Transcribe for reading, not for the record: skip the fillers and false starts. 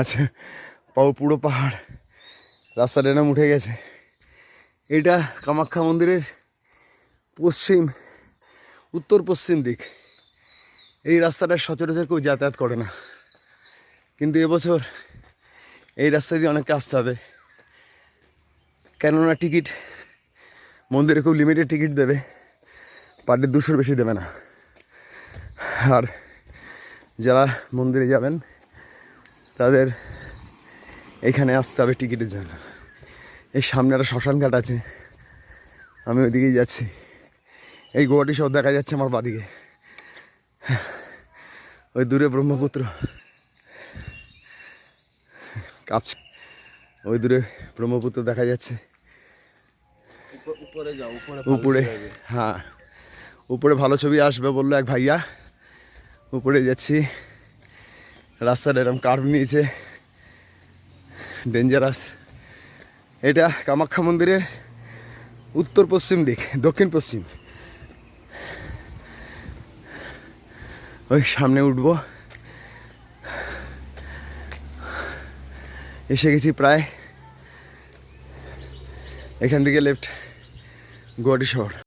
আছে পুরো পাহাড়, রাস্তাটা এরম উঠে গেছে। এটা কামাখ্যা মন্দিরের উত্তর পশ্চিম দিক। এই রাস্তাটা সচরাচর কেউ যাতায়াত করে না, কিন্তু এবছর এই রাস্তা দিয়ে অনেককে আসতে হবে, কেননা টিকিট মন্দিরে খুব লিমিটেড টিকিট দেবে, পার ডে 200-র বেশি দেবে না। আর যারা মন্দিরে যাবেন তাদের এখানে আসতে হবে টিকিটের জন্য। এই সামনে একটা শ্মশান ঘাট আছে, আমি ওইদিকেই যাচ্ছি। এই গোয়াটি সব দেখা যাচ্ছে আমার বাদিকে, ওই দূরে ব্রহ্মপুত্র কাঁপছে, ওই দূরে ব্রহ্মপুত্র দেখা যাচ্ছে। উপরে হ্যাঁ, উপরে ভালো ছবি আসবে বললো এক ভাইয়া। উপরে যাচ্ছি, রাস্তাটা এরকম কার্ভ নিয়েছে, ডেঞ্জারাস। এটা কামাখ্যা মন্দিরের উত্তর পশ্চিম দিক, দক্ষিণ পশ্চিম। ওই সামনে উঠবো, এসে গেছি প্রায়। এখান থেকে লেফট গুয়াহাটি শহর।